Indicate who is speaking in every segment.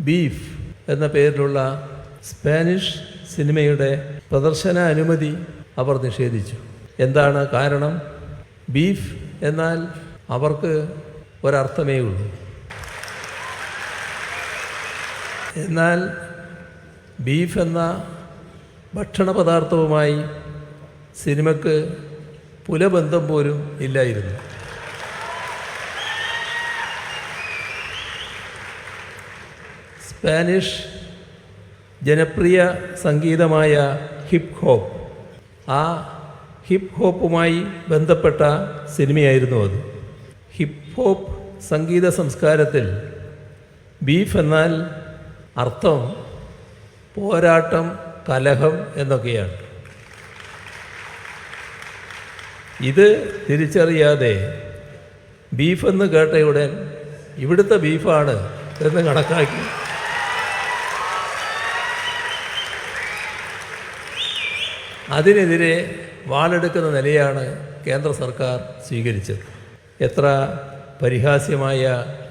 Speaker 1: Beef എന്ന പേരിലുള്ള Spanish സിനിമയുടെ പ്രദർശന അനുമതി അവർ നിഷേധിച്ചു. എന്താണ് കാരണം? ബീഫ് എന്നാൽ അവർക്ക് ഒരർത്ഥമേ ഉള്ളൂ. എന്നാൽ ബീഫ് എന്ന ഭക്ഷണ പദാർത്ഥവുമായി സിനിമയ്ക്ക് പുലബന്ധം പോലും ഇല്ലായിരുന്നു. സ്പാനിഷ് ജനപ്രിയ സംഗീതമായ ഹിപ്പ് ഹോപ്പ്, ആ ഹിപ്പ് ഹോപ്പുമായി ബന്ധപ്പെട്ട സിനിമയായിരുന്നു അത്. ഹിപ്പ് ഹോപ്പ് സംഗീത സംസ്കാരത്തിൽ ബീഫ് എന്നാൽ അർത്ഥം പോരാട്ടം, കലഹം എന്നൊക്കെയാണ്. ഇത് തിരിച്ചറിയാതെ ബീഫെന്ന് കേട്ടയുടൻ ഇവിടുത്തെ ബീഫാണ് എന്ന് കണക്കാക്കി അതിനെതിരെ വാളെടുക്കുന്ന നിലയാണ് കേന്ദ്ര സർക്കാർ സ്വീകരിച്ചത്. എത്ര പരിഹാസ്യമായ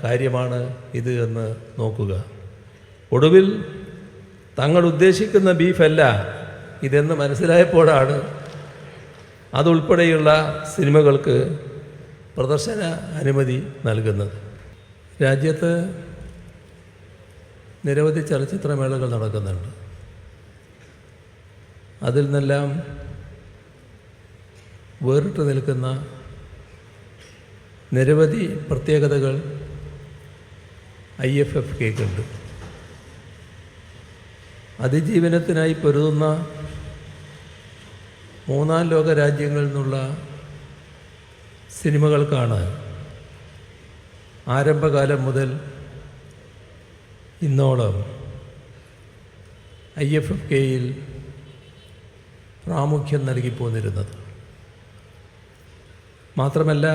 Speaker 1: കാര്യമാണ് ഇത് എന്ന് നോക്കുക. ഒടുവിൽ തങ്ങൾ ഉദ്ദേശിക്കുന്ന ബീഫല്ല ഇതെന്ന് മനസ്സിലായപ്പോഴാണ് അതുൾപ്പെടെയുള്ള സിനിമകൾക്ക് പ്രദർശന അനുമതി നൽകുന്നത്. രാജ്യത്ത് നിരവധി ചലച്ചിത്രമേളകൾ നടക്കുന്നുണ്ട്. അതിൽ നിന്നെല്ലാം വേറിട്ട് നിൽക്കുന്ന നിരവധി പ്രത്യേകതകൾ IFFK'ക്കുണ്ട്. അതിജീവനത്തിനായി പൊരുതുന്ന മൂന്നാം ലോക രാജ്യങ്ങളിൽ നിന്നുള്ള സിനിമകൾക്കാണ് ആരംഭകാലം മുതൽ ഇന്നോളം IFFK'യിൽ പ്രാമുഖ്യം നൽകിപ്പോന്നിരുന്നത്. മാത്രമല്ല,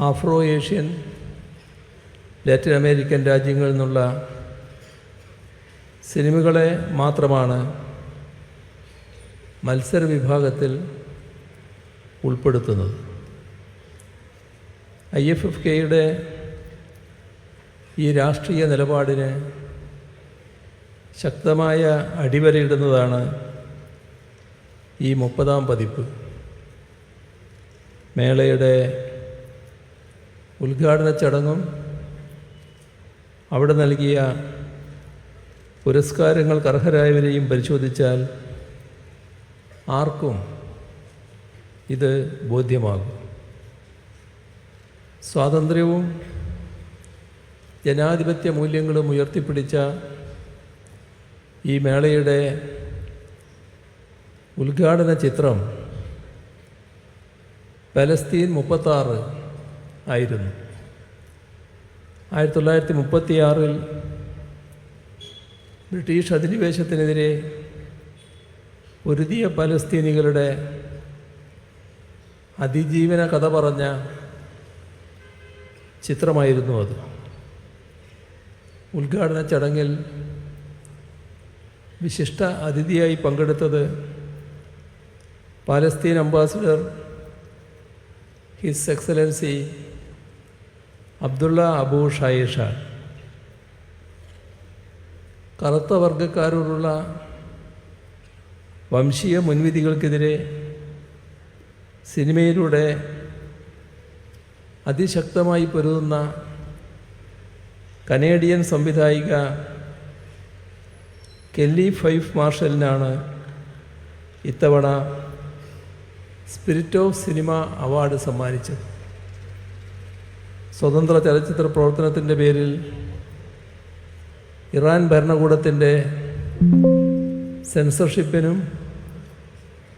Speaker 1: ആഫ്രോ ഏഷ്യൻ, ലാറ്റിൻ അമേരിക്കൻ രാജ്യങ്ങളിൽ നിന്നുള്ള സിനിമകളെ മാത്രമാണ് മത്സര വിഭാഗത്തിൽ ഉൾപ്പെടുത്തുന്നത്. IFFK'യുടെ ഈ രാഷ്ട്രീയ നിലപാടിന് ശക്തമായ അടിവരയിടുന്നതാണ് ഈ 30ാം പതിപ്പ്. മേളയുടെ ഉദ്ഘാടന ചടങ്ങും അവിടെ നൽകിയ പുരസ്കാരങ്ങൾക്ക് അർഹരായവരെയും പരിശോധിച്ചാൽ ആർക്കും ഇത് ബോധ്യമാകും. സ്വാതന്ത്ര്യവും ജനാധിപത്യ മൂല്യങ്ങളും ഉയർത്തിപ്പിടിച്ച ഈ മേളയുടെ ഉദ്ഘാടന ചിത്രം പലസ്തീൻ 36 ആയിരുന്നു. 1936 ബ്രിട്ടീഷ് അധിനിവേശത്തിനെതിരെ പൊരുതിയ പലസ്തീനികളുടെ അതിജീവന കഥ പറഞ്ഞ ചിത്രമായിരുന്നു അത്. ഉദ്ഘാടന ചടങ്ങിൽ വിശിഷ്ട അതിഥിയായി പങ്കെടുത്തത് Palestine ambassador his excellency Abdullah Abu Shaisha. കറുത്ത വർഗക്കാരോടുള്ള വംശീയ മുൻവിധികൾക്കെതിരെ സിനിമയിലൂടെ അതിശക്തമായി പൊരുതുന്ന കനേഡിയൻ സംവിധായിക കെല്ലി ഫൈഫ് മാർഷലിനാണ് ഇത്തവണ സ്പിരിറ്റ് ഓഫ് സിനിമ അവാർഡ് സമ്മാനിച്ചത്. സ്വതന്ത്ര ചലച്ചിത്ര പ്രവർത്തനത്തിൻ്റെ പേരിൽ ഇറാൻ ഭരണകൂടത്തിൻ്റെ സെൻസർഷിപ്പിനും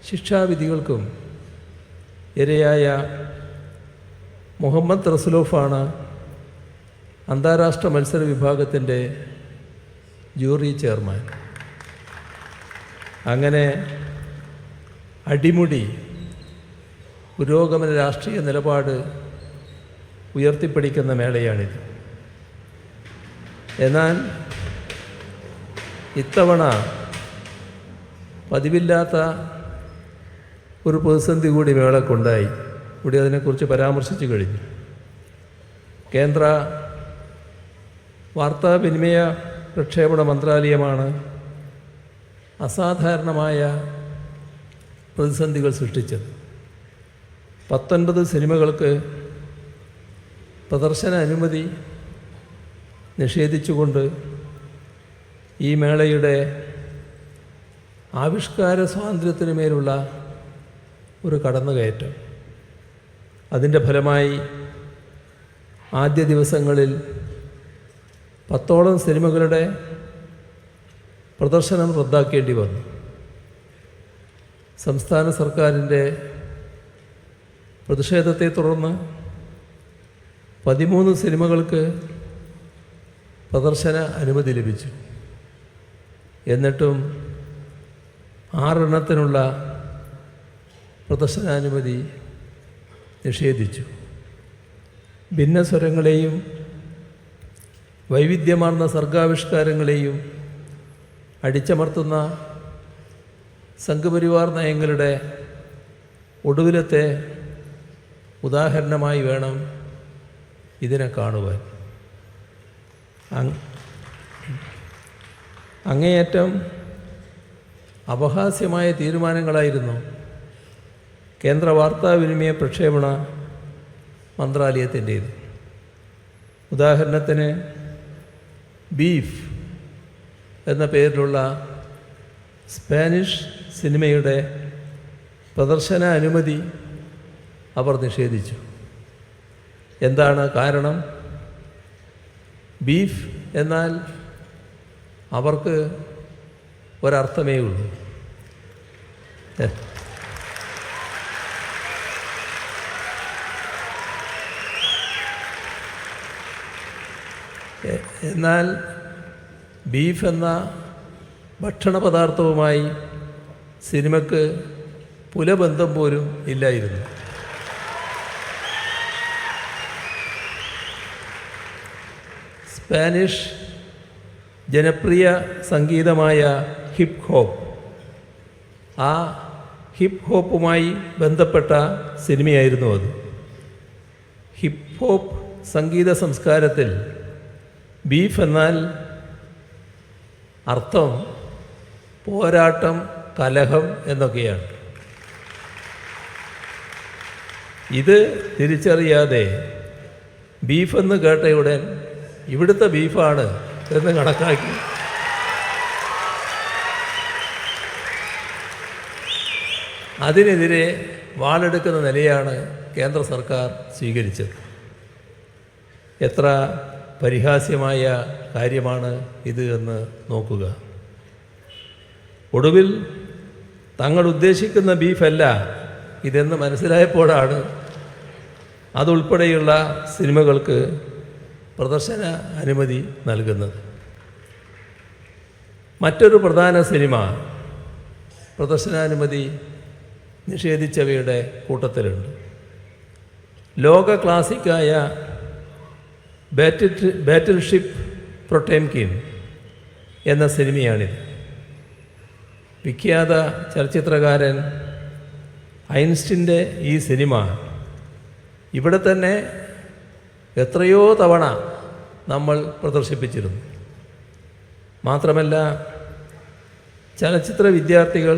Speaker 1: ശിക്ഷാവിധികൾക്കും ഇരയായ മുഹമ്മദ് റസൂലോഫാണ് അന്താരാഷ്ട്ര മത്സര വിഭാഗത്തിൻ്റെ ജൂറി ചെയർമാൻ. അങ്ങനെ അടിമുടി പുരോഗമന രാഷ്ട്രീയ നിലപാട് ഉയർത്തിപ്പിടിക്കുന്ന മേളയാണിത്. എന്നാൽ ഇത്തവണ പതിവില്ലാത്ത ഒരു പ്രതിസന്ധി കൂടി മേളക്കുണ്ടായി. കൂടി അതിനെക്കുറിച്ച് പരാമർശിച്ചു കഴിഞ്ഞു. കേന്ദ്ര വാർത്താവിനിമയ പ്രക്ഷേപണ മന്ത്രാലയമാണ് അസാധാരണമായ പ്രതിസന്ധികൾ സൃഷ്ടിച്ചത്. 19 സിനിമകൾക്ക് പ്രദർശന അനുമതി നിഷേധിച്ചുകൊണ്ട് ഈ മേളയുടെ ആവിഷ്കാര സ്വാതന്ത്ര്യത്തിന് മേലുള്ള ഒരു കടന്നുകയറ്റം. അതിൻ്റെ ഫലമായി ആദ്യ ദിവസങ്ങളിൽ 10ഓളം സിനിമകളുടെ പ്രദർശനം റദ്ദാക്കേണ്ടി വന്നു. സംസ്ഥാന സർക്കാരിൻ്റെ പ്രതിഷേധത്തെ തുടർന്ന് 13 സിനിമകൾക്ക് പ്രദർശന അനുമതി ലഭിച്ചു. എന്നിട്ടും 6 എണ്ണത്തിനുള്ള പ്രദർശനാനുമതി നിഷേധിച്ചു. ഭിന്നസ്വരങ്ങളെയും വൈവിധ്യമാർന്ന സർഗാവിഷ്കാരങ്ങളെയും അടിച്ചമർത്തുന്ന സംഘപരിവാർ നയങ്ങളുടെ ഒടുവിലത്തെ ഉദാഹരണമായി വേണം ഇതിനെ കാണുവാൻ. അങ്ങേയറ്റം അപഹാസ്യമായ തീരുമാനങ്ങളായിരുന്നു കേന്ദ്ര വാർത്താവിനിമയ പ്രക്ഷേപണ മന്ത്രാലയത്തിൻ്റേത്. ഉദാഹരണത്തിന് ബീഫ് എന്ന പേരിലുള്ള സ്പാനിഷ് സിനിമയുടെ പ്രദർശന അനുമതി അവർ നിഷേധിച്ചു. എന്താണ് കാരണം? ബീഫ് എന്നാൽ അവർക്ക് ഒരർത്ഥമേ ഉള്ളൂ. എന്നാൽ ബീഫ് എന്ന ഭക്ഷണ പദാർത്ഥവുമായി സിനിമയ്ക്ക് പുലബന്ധം പോലും ഇല്ലായിരുന്നു. സ്പാനിഷ് ജനപ്രിയ സംഗീതമായ ഹിപ്പ് ഹോപ്പ്, ആ ഹിപ്പ് ഹോപ്പുമായി ബന്ധപ്പെട്ട സിനിമയായിരുന്നു അത്. ഹിപ്പ് ഹോപ്പ് സംഗീത സംസ്കാരത്തിൽ ബീഫ് എന്നാൽ അർത്ഥം പോരാട്ടം, കലഹം എന്നൊക്കെയാണ്. ഇത് തിരിച്ചറിയാതെ ബീഫെന്ന് കേട്ടയുടൻ ഇവിടുത്തെ ബീഫാണ് എന്ന് കണക്കാക്കി അതിനെതിരെ വാളെടുക്കുന്ന നിലയാണ് കേന്ദ്ര സർക്കാർ സ്വീകരിച്ചത്. എത്ര പരിഹാസ്യമായ കാര്യമാണ് ഇത് എന്ന് നോക്കുക. ഒടുവിൽ തങ്ങൾ ഉദ്ദേശിക്കുന്ന ബീഫല്ല ഇതെന്ന് മനസ്സിലായപ്പോഴാണ് അതുൾപ്പെടെയുള്ള സിനിമകൾക്ക് പ്രദർശന അനുമതി നൽകുന്നത്. മറ്റൊരു പ്രധാന സിനിമ പ്രദർശനാനുമതി നിഷേധിച്ചവയുടെ കൂട്ടത്തിലുണ്ട്. ലോക ക്ലാസിക്കായ ബാറ്റിൽഷിപ്പ് പൊട്ടംകിൻ എന്ന സിനിമയാണിത്. വിഖ്യാത ചലച്ചിത്രകാരൻ ഐൻസ്റ്റീൻ്റെ ഈ സിനിമ ഇവിടെ തന്നെ എത്രയോ തവണ നമ്മൾ പ്രദർശിപ്പിച്ചിരുന്നു. മാത്രമല്ല, ചലച്ചിത്ര വിദ്യാർത്ഥികൾ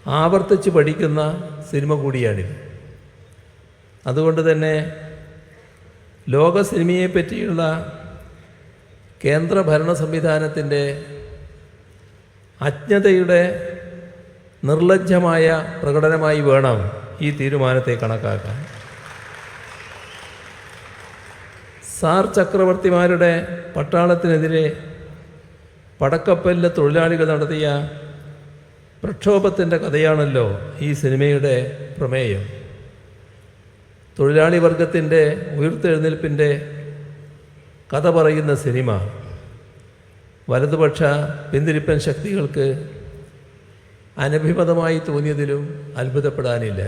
Speaker 1: ആവർത്തിച്ച് പഠിക്കുന്ന സിനിമ കൂടിയാണിത്. അതുകൊണ്ട് തന്നെ ലോക സിനിമയെപ്പറ്റിയുള്ള കേന്ദ്ര ഭരണ സംവിധാനത്തിൻ്റെ അജ്ഞതയുടെ നിർലജ്ജമായ പ്രകടനമായി വേണം ഈ തീരുമാനത്തെ കണക്കാക്കാൻ. സാർ ചക്രവർത്തിമാരുടെ പട്ടാളത്തിനെതിരെ പടക്കപ്പലിലെ തൊഴിലാളികൾ നടത്തിയ പ്രക്ഷോഭത്തിൻ്റെ കഥയാണല്ലോ ഈ സിനിമയുടെ പ്രമേയം. തൊഴിലാളി വർഗത്തിൻ്റെ ഉയർത്തെഴുന്നേൽപ്പിൻ്റെ കഥ പറയുന്ന സിനിമ വലതുപക്ഷ പിന്തിരിപ്പൻ ശക്തികൾക്ക് അനഭിമതമായി തോന്നിയതിലും അത്ഭുതപ്പെടാനില്ല.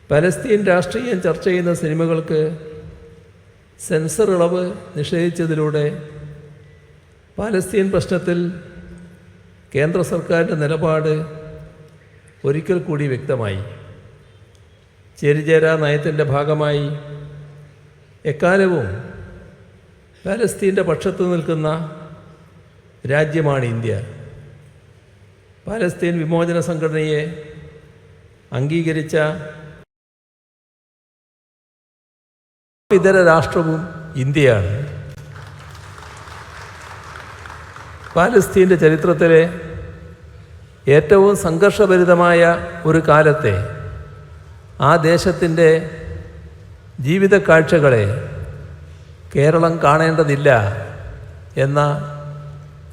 Speaker 1: പലസ്തീൻ രാഷ്ട്രീയം ചർച്ച ചെയ്യുന്ന സിനിമകൾക്ക് സെൻസർ ഇളവ് നിഷേധിച്ചതിലൂടെ പാലസ്തീൻ പ്രശ്നത്തിൽ കേന്ദ്ര സർക്കാരിൻ്റെ നിലപാട് ഒരിക്കൽ കൂടി വ്യക്തമായി. ചേരിചേരാ നയത്തിൻ്റെ ഭാഗമായി എക്കാലവും പാലസ്തീൻ്റെ പക്ഷത്ത് നിൽക്കുന്ന രാജ്യമാണ് ഇന്ത്യ. പാലസ്തീൻ വിമോചന സംഘടനയെ അംഗീകരിച്ച ഇതര രാഷ്ട്രവും ഇന്ത്യയാണ്. പാലസ്തീൻ്റെ ചരിത്രത്തിലെ ഏറ്റവും സംഘർഷഭരിതമായ ഒരു കാലത്തെ ആ ദേശത്തിൻ്റെ ജീവിത കാഴ്ചകളെ കേരളം കാണേണ്ടതില്ല എന്ന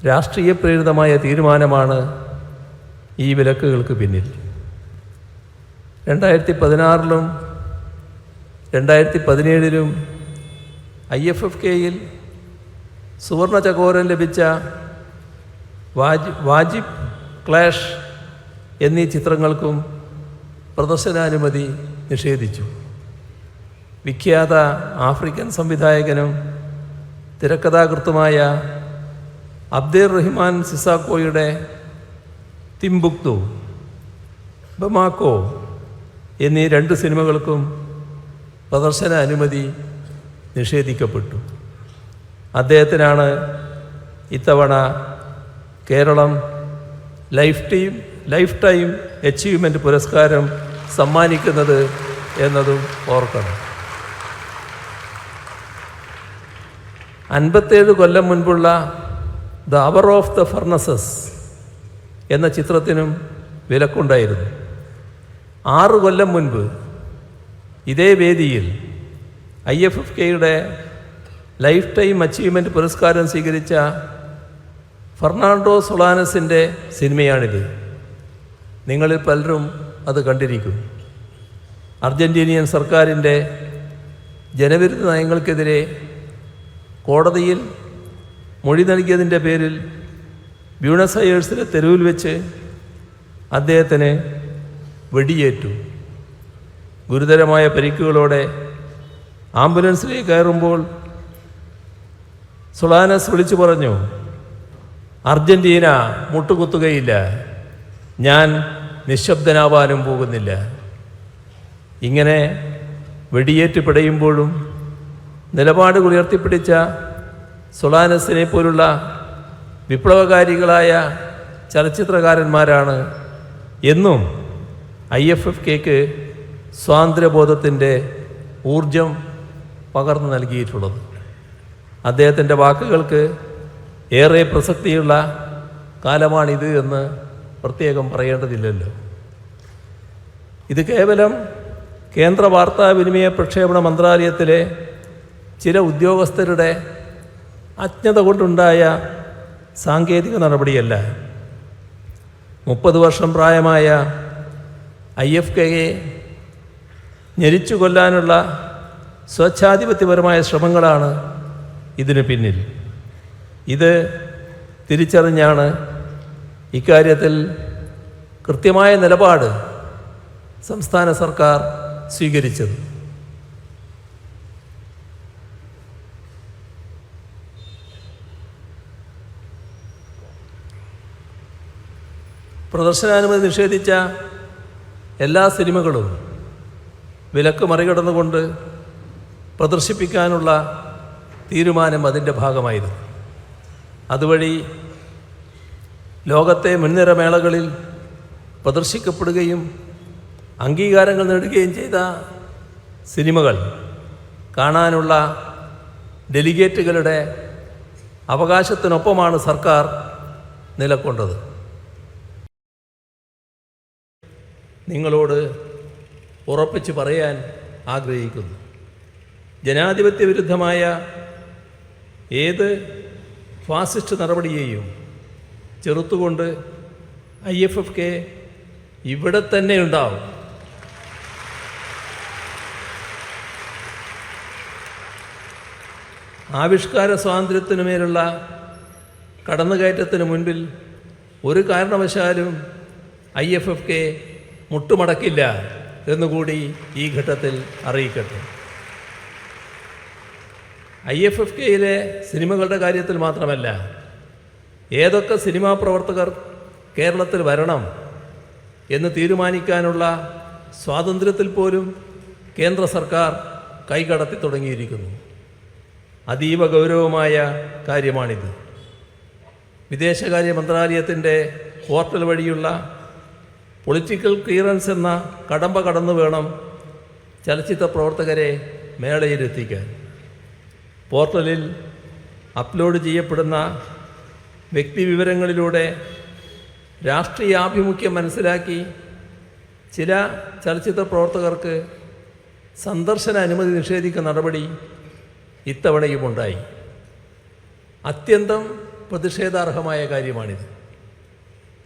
Speaker 1: രാഷ്ട്രീയ പ്രേരിതമായ തീരുമാനമാണ് ഈ വിലക്കുകൾക്ക് പിന്നിൽ. 2016 2017 IFFKയിൽ സുവർണ ചകോരം ലഭിച്ച വാജിബ്, ക്ലാഷ് എന്നീ ചിത്രങ്ങൾക്കും പ്രദർശനാനുമതി നിഷേധിച്ചു. വിഖ്യാത ആഫ്രിക്കൻ സംവിധായകനും തിരക്കഥാകൃത്തുമായ അബ്ദേർ റഹ്മാൻ സിസാക്കോയുടെ തിംബുക്തു, ബമാക്കോ എന്നീ 2 സിനിമകൾക്കും പ്രദർശന അനുമതി നിഷേധിക്കപ്പെട്ടു. അദ്ദേഹത്തിനാണ് ഇത്തവണ കേരളം ലൈഫ് ടൈം അച്ചീവ്മെൻറ്റ് പുരസ്കാരം സമ്മാനിക്കുന്നത് എന്നതും ഓർക്കണം. 57 കൊല്ലം മുൻപുള്ള the hour of the furnaces എന്ന ചിത്രത്തിനും വിലക്കുണ്ടായിരുന്നു. 6 കൊല്ലം മുൻപ് ഇതേ വേദിയിൽ IFFKയുടെ ലൈഫ് ടൈം അച്ചീവ്മെൻറ്റ് പുരസ്കാരം സ്വീകരിച്ച ഫെർണാണ്ടോ സൊളാനസിൻ്റെ സിനിമയാണിത്. നിങ്ങളിൽ പലരും അത് കണ്ടിരിക്കും. അർജന്റീനിയൻ സർക്കാരിൻ്റെ ജനവിരുദ്ധ നയങ്ങൾക്കെതിരെ കോടതിയിൽ മൊഴി നൽകിയതിൻ്റെ പേരിൽ ബ്യൂണസ് അയേഴ്സിലെ തെരുവിൽ വെച്ച് അദ്ദേഹത്തിന് വെടിയേറ്റു. ഗുരുതരമായ പരിക്കുകളോടെ ആംബുലൻസിലേക്ക് കയറുമ്പോൾ സൊളാനസ് വിളിച്ചു പറഞ്ഞു, അർജന്റീന മുട്ടുകുത്തുകയില്ല, ഞാൻ നിശബ്ദനാവാനും പോകുന്നില്ല. ഇങ്ങനെ വെടിയേറ്റ് പിടയുമ്പോഴും നിലപാടുകൾ ഉയർത്തിപ്പിടിച്ച സൊളാനസിനെ പോലുള്ള വിപ്ലവകാരികളായ ചലച്ചിത്രകാരന്മാരാണ് എന്നും IFFKക്ക് സ്വാതന്ത്ര്യബോധത്തിൻ്റെ ഊർജം പകർന്നു നൽകിയിട്ടുള്ളത്. അദ്ദേഹത്തിൻ്റെ വാക്കുകൾക്ക് ഏറെ പ്രസക്തിയുള്ള കാലമാണിത് എന്ന് പ്രത്യേകം പറയേണ്ടതില്ലല്ലോ. ഇത് കേവലം കേന്ദ്ര വാർത്താവിനിമയ പ്രക്ഷേപണ മന്ത്രാലയത്തിലെ ചില ഉദ്യോഗസ്ഥരുടെ അജ്ഞത കൊണ്ടുണ്ടായ സാങ്കേതിക നടപടിയല്ല. 30 വർഷം പ്രായമായ IFKയെ ഞെരിച്ചു കൊല്ലാനുള്ള സ്വച്ഛാധിപത്യപരമായ ശ്രമങ്ങളാണ് ഇതിനു പിന്നിൽ. ഇത് തിരിച്ചറിഞ്ഞാണ് ഇക്കാര്യത്തിൽ കൃത്യമായ നിലപാട് സംസ്ഥാന സർക്കാർ സ്വീകരിച്ചത്. പ്രദർശനാനുമതി നിഷേധിച്ച എല്ലാ സിനിമകളും വിലക്ക് മറികടന്നുകൊണ്ട് പ്രദർശിപ്പിക്കാനുള്ള തീരുമാനം അതിൻ്റെ ഭാഗമായിരുന്നു. അതുവഴി ലോകത്തെ മുൻനിര മേളകളിൽ പ്രദർശിക്കപ്പെടുകയും അംഗീകാരങ്ങൾ നേടുകയും ചെയ്ത സിനിമകൾ കാണാനുള്ള ഡെലിഗേറ്റുകളുടെ അവകാശത്തിനൊപ്പമാണ് സർക്കാർ നിലകൊണ്ടത്. നിങ്ങളോട് ഉറപ്പിച്ച് പറയാൻ ആഗ്രഹിക്കുന്നു, ജനാധിപത്യ വിരുദ്ധമായ ഏത് ഫാസിസ്റ്റ് നടപടിയെയും ചെറുത്തുകൊണ്ട് IFFK ഇവിടെ തന്നെ ഉണ്ടാവും. ആവിഷ്കാര സ്വാതന്ത്ര്യത്തിനു മേലുള്ള കടന്നുകയറ്റത്തിന് മുൻപിൽ ഒരു കാരണവശാലും IFFK മുട്ടുമടക്കില്ല എന്നുകൂടി ഈ ഘട്ടത്തിൽ അറിയിക്കട്ടെ. IFFKയിലെ സിനിമകളുടെ കാര്യത്തിൽ മാത്രമല്ല, ഏതൊക്കെ സിനിമാ പ്രവർത്തകർ കേരളത്തിൽ വരണം എന്ന് തീരുമാനിക്കാനുള്ള സ്വാതന്ത്ര്യത്തിൽ പോലും കേന്ദ്ര സർക്കാർ കൈകടത്തി തുടങ്ങിയിരിക്കുന്നു. അതീവ ഗൗരവമായ കാര്യമാണിത്. വിദേശകാര്യ മന്ത്രാലയത്തിൻ്റെ പോർട്ടൽ വഴിയുള്ള പൊളിറ്റിക്കൽ ക്ലിയറൻസ് എന്ന കടമ്പ കടന്നു വേണം ചലച്ചിത്ര പ്രവർത്തകരെ മേളയിലെത്തിക്കാൻ. പോർട്ടലിൽ അപ്ലോഡ് ചെയ്യപ്പെടുന്ന വ്യക്തിവിവരങ്ങളിലൂടെ രാഷ്ട്രീയാഭിമുഖ്യം മനസ്സിലാക്കി ചില ചലച്ചിത്ര പ്രവർത്തകർക്ക് സന്ദർശന അനുമതി നിഷേധിക്കുന്ന നടപടി ഇത്തവണയുമുണ്ടായി. അത്യന്തം പ്രതിഷേധാർഹമായ കാര്യമാണിത്.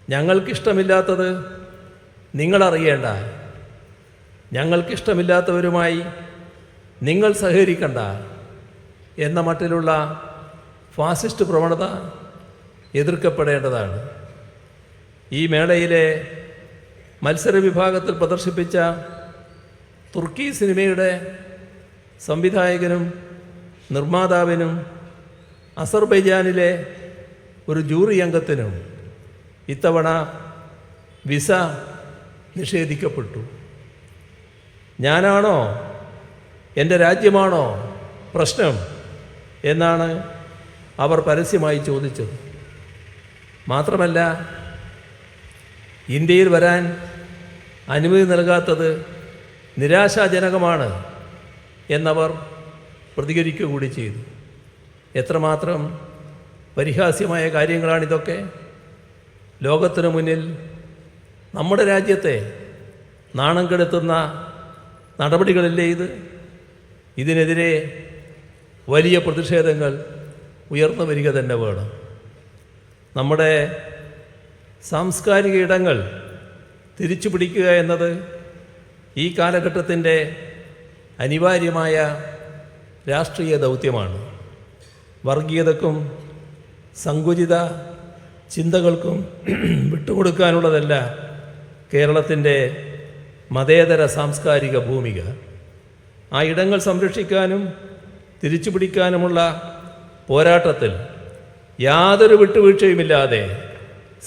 Speaker 1: ഞങ്ങൾക്കിഷ്ടമില്ലാത്തത് നിങ്ങളറിയേണ്ട, ഞങ്ങൾക്കിഷ്ടമില്ലാത്തവരുമായി നിങ്ങൾ സഹകരിക്കണ്ട എന്ന മട്ടിലുള്ള ഫാസിസ്റ്റ് പ്രവണത എതിർക്കപ്പെടേണ്ടതാണ്. ഈ മേളയിലെ മത്സര വിഭാഗത്തിൽ പ്രദർശിപ്പിച്ച തുർക്കി സിനിമയുടെ സംവിധായകനും നിർമ്മാതാവിനും അസർബൈജാനിലെ ഒരു ജൂറി അംഗത്തിനും ഇത്തവണ വിസ നിഷേധിക്കപ്പെട്ടു. ഞാനാണോ, എൻ്റെ രാജ്യമാണോ പ്രശ്നം എന്നാണ് അവർ പരസ്യമായി ചോദിച്ചത്. മാത്രമല്ല, ഇന്ത്യയിൽ വരാൻ അനുമതി നൽകാത്തത് നിരാശാജനകമാണ് എന്നവർ പ്രതികരിക്കുക കൂടി ചെയ്തു. എത്രമാത്രം പരിഹാസ്യമായ കാര്യങ്ങളാണിതൊക്കെ! ലോകത്തിനു മുന്നിൽ നമ്മുടെ രാജ്യത്തെ നാണം കെടുത്തുന്ന നടപടികളില്ലേ ഇത്? ഇതിനെതിരെ വലിയ പ്രതിഷേധങ്ങൾ ഉയർന്നു വരിക തന്നെ വേണം. നമ്മുടെ സാംസ്കാരിക ഇടങ്ങൾ തിരിച്ചു പിടിക്കുക എന്നത് ഈ കാലഘട്ടത്തിൻ്റെ അനിവാര്യമായ രാഷ്ട്രീയ ദൗത്യമാണ്. വർഗീയതക്കും സങ്കുചിത ചിന്തകൾക്കും വിട്ടുകൊടുക്കാനുള്ളതല്ല കേരളത്തിൻ്റെ മതേതര സാംസ്കാരിക ഭൂമിക. ആ ഇടങ്ങൾ സംരക്ഷിക്കാനും തിരിച്ചു പിടിക്കാനുമുള്ള പോരാട്ടത്തിൽ യാതൊരു വിട്ടുവീഴ്ചയുമില്ലാതെ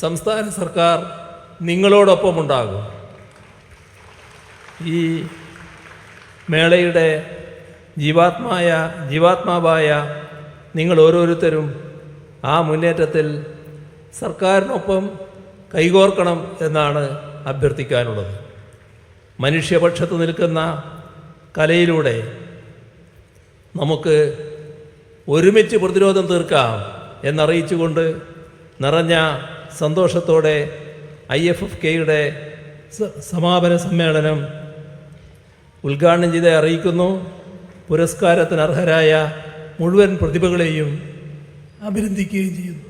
Speaker 1: സംസ്ഥാന സർക്കാർ നിങ്ങളോടൊപ്പമുണ്ടാകും. ഈ മേളയുടെ ജീവാത്മാവായ നിങ്ങൾ ഓരോരുത്തരും ആ മുന്നേറ്റത്തിൽ സർക്കാരിനൊപ്പം കൈകോർക്കണം എന്നാണ് അഭ്യർത്ഥിക്കാനുള്ളത്. മനുഷ്യപക്ഷത്ത് നിൽക്കുന്ന കലയിലൂടെ നമുക്ക് ഒരുമിച്ച് പ്രതിരോധം തീർക്കാം എന്നറിയിച്ചുകൊണ്ട് നിറഞ്ഞ സന്തോഷത്തോടെ IFFK-യുടെ സമാപന സമ്മേളനം ഉദ്ഘാടനം ചെയ്ത് അറിയിക്കുന്നു. പുരസ്കാരത്തിന് അർഹരായ മുഴുവൻ പ്രതിഭകളെയും അഭിനന്ദിക്കുകയും ചെയ്യുന്നു.